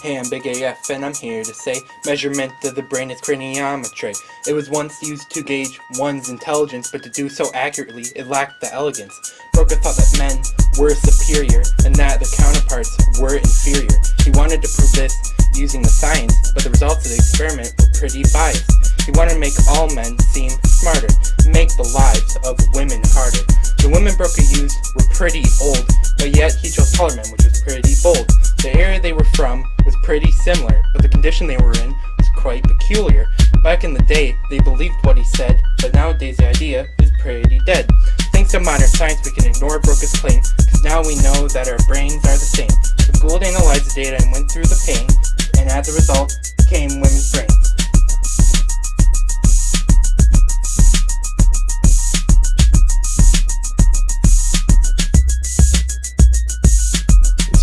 Hey, I'm Big AF, and I'm here to say measurement of the brain is craniometry. It was once used to gauge one's intelligence, but to do so accurately, it lacked the elegance. Broca thought that men were superior, and that their counterparts were inferior. He wanted to prove this using the science, but the results of the experiment were pretty biased. He wanted to make all men seem smarter, make the lives of women harder. The women Broca used were pretty old, but yet he chose taller men, which was pretty bold. The area they were from was pretty similar, but the condition they were in was quite peculiar. Back in the day, they believed what he said, but nowadays the idea is pretty dead. Thanks to modern science, we can ignore Broca's claim, because now we know that our brains are the same. So Gould analyzed the data and went through the pain, and as a result, came women's brains.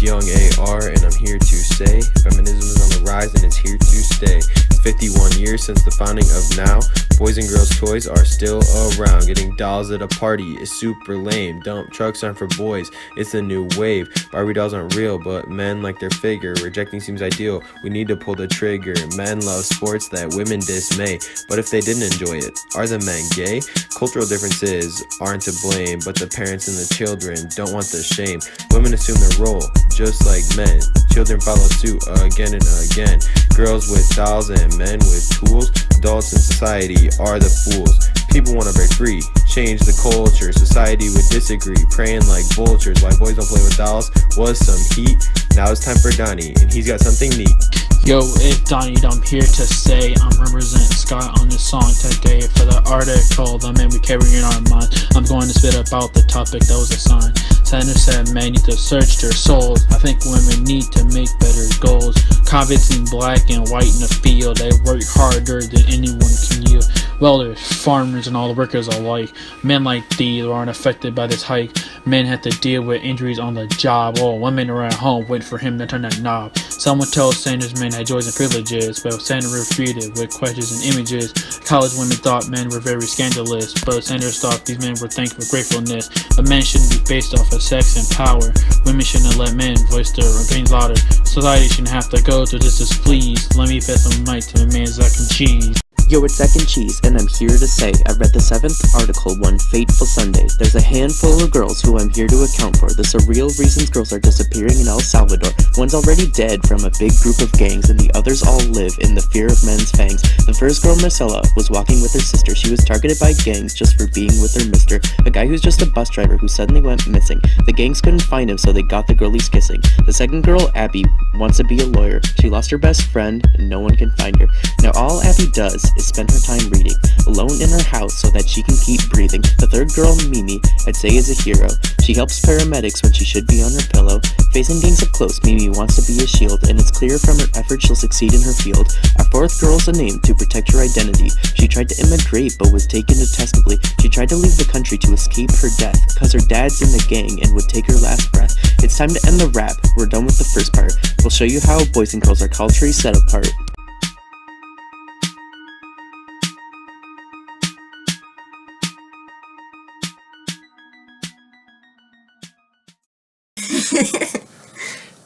Young AR, and I'm here to say feminism is on the rise and it's here to stay. 51 years since the founding of now, boys and girls toys are still around. Getting dolls at a party is super lame. Dump trucks aren't for boys, it's a new wave. Barbie dolls aren't real, but men like their figure. Rejecting seems ideal, we need to pull the trigger. Men love sports that women dismay, but if they didn't enjoy it, are the men gay? Cultural differences aren't to blame, but the parents and the children don't want the shame. Women assume their role, just like men. Children follow suit again and again. Girls with dolls and men with tools. Adults in society are the fools. People want to break free, change the culture. Society would disagree, praying like vultures. Why boys don't play with dolls was some heat. Now it's time for Donnie, and he's got something neat. Yo, it's Donnie, I'm here to say I'm representing Scott on this song today. For the article, the men we carry in our mind, I'm going to spit about the topic that was assigned. Sanders said men need to search their souls. I think women need to make better goals. Convicts in black and white in the field, they work harder than anyone can yield. Welders, farmers, and all the workers alike. Men like these aren't affected by this hike. Men have to deal with injuries on the job. While women are at home waiting for him to turn that knob. Someone told Sanders men had joys and privileges, but Sanders refuted with questions and images. College women thought men were very scandalous, but Sanders thought these men were thankful with gratefulness. But men shouldn't be based off of sex and power. Women shouldn't let men voice their opinions louder. Society shouldn't have to go to this displease. Let me pass some mic to the man Zack and Cheese. Yo, it's Zack and Cheese, and I'm here to say I read the 7th article one fateful Sunday. There's a handful of girls who I'm here to account for. The surreal reasons girls are disappearing in El Salvador. One's already dead from a big group of gangs, and the others all live in the fear of men's fangs. The first girl, Marcella, was walking with her sister. She was targeted by gangs just for being with her mister, a guy who's just a bus driver who suddenly went missing. The gangs couldn't find him, so they got the girlies kissing. The second girl, Abby, wants to be a lawyer. She lost her best friend, and no one can find her. Now all Abby does is spend her time reading, alone in her house so that she can keep breathing. The third girl, Mimi, I'd say is a hero. She helps paramedics when she should be on her pillow. Facing gangs up close, Mimi wants to be a shield, and it's clear from her effort she'll succeed in her field. Our fourth girl's a name to protect her identity. She tried to immigrate but was taken detestably. She tried to leave the country to escape her death, cause her dad's in the gang and would take her last breath. It's time to end the rap, we're done with the first part. We'll show you how boys and girls are culturally set apart.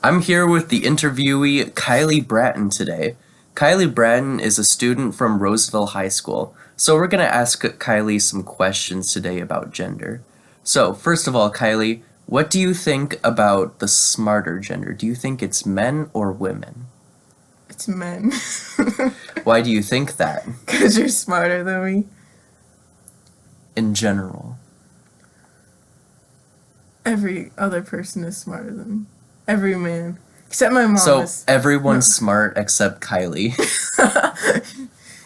I'm here with the interviewee Kylie Bratton today. Kylie Bratton is a student from Roseville High School, so we're going to ask Kylie some questions today about gender. So, first of all, Kylie, what do you think about the smarter gender? Do you think it's men or women? It's men. Why do you think that? Because you're smarter than me. In general. Every other person is smarter than me. Every man. Except my mom. So everyone's smart except Kylie.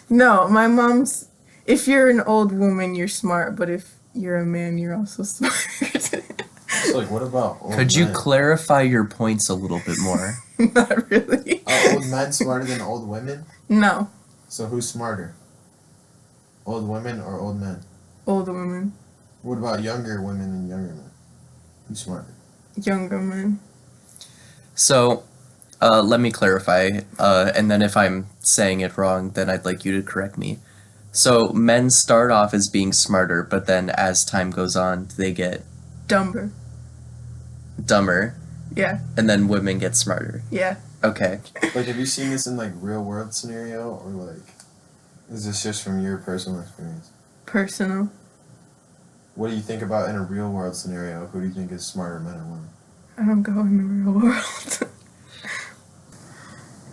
No, my mom's... If you're an old woman, you're smart, but if you're a man, you're also smart. So, like, what about old Could you men? clarify your points a little bit more? Not really. Are old men smarter than old women? No. So who's smarter? Old women or old men? Old women. What about younger women and younger men? Who's smarter? Younger men. So, let me clarify, and then if I'm saying it wrong, then I'd like you to correct me. So, men start off as being smarter, but then as time goes on, they get Dumber. dumber, Yeah. and then women get smarter. Yeah. Okay. Like, have you seen this in like real world scenario, or like, is this just from your personal experience? Personal. What do you think about in a real world scenario? Who do you think is smarter, men or women? I don't go in the real world.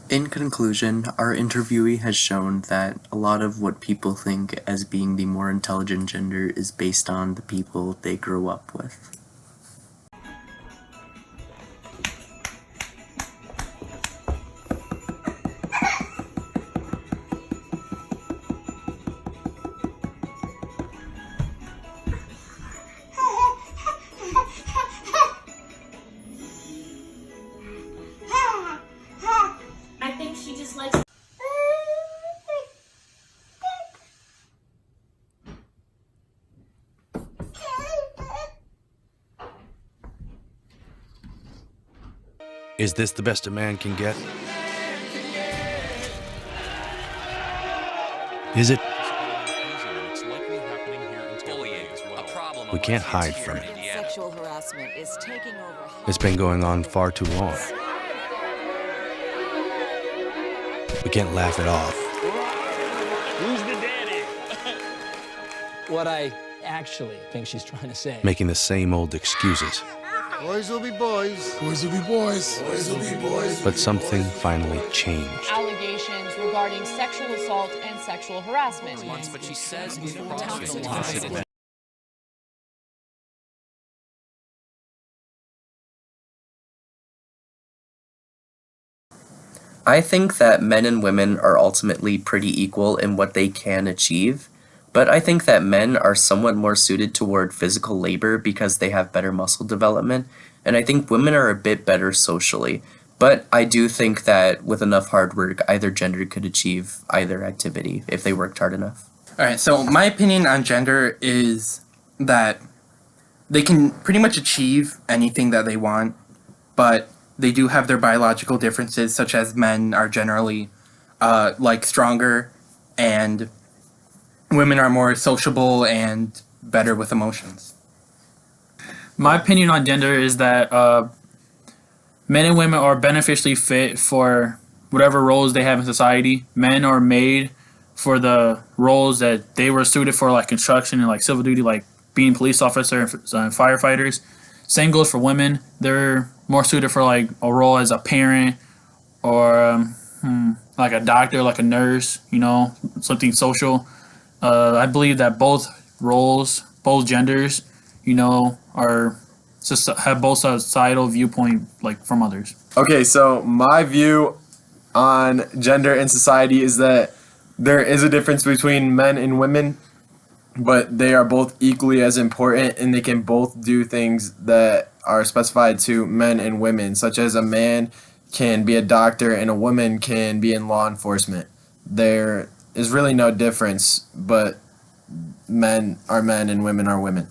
In conclusion, our interviewee has shown that a lot of what people think as being the more intelligent gender is based on the people they grew up with. I think she just likes. Is this the best a man can get? Is it? We can't hide from it. Sexual harassment is taking over. It's been going on far too long. We can't laugh it off. Who's the daddy? What I actually think she's trying to say. Making the same old excuses. Boys will be boys. Boys will be boys. Boys will be boys. But something finally changed. Allegations regarding sexual assault and sexual harassment. But she says I think that men and women are ultimately pretty equal in what they can achieve, but I think that men are somewhat more suited toward physical labor because they have better muscle development, and I think women are a bit better socially. But I do think that with enough hard work, either gender could achieve either activity if they worked hard enough. Alright, so my opinion on gender is that they can pretty much achieve anything that they want, but they do have their biological differences, such as men are generally stronger, and women are more sociable and better with emotions. My opinion on gender is that men and women are beneficially fit for whatever roles they have in society. Men are made for the roles that they were suited for, like construction and like civil duty, like being police officer and firefighters. Same goes for women. They're more suited for like a role as a parent or like a doctor, like a nurse, something social. I believe that both roles, both genders, are just have both societal viewpoint like from others. Okay, so my view on gender in society is that there is a difference between men and women, but they are both equally as important, and they can both do things that are specified to men and women, such as a man can be a doctor and a woman can be in law enforcement. There is really no difference, but men are men and women are women.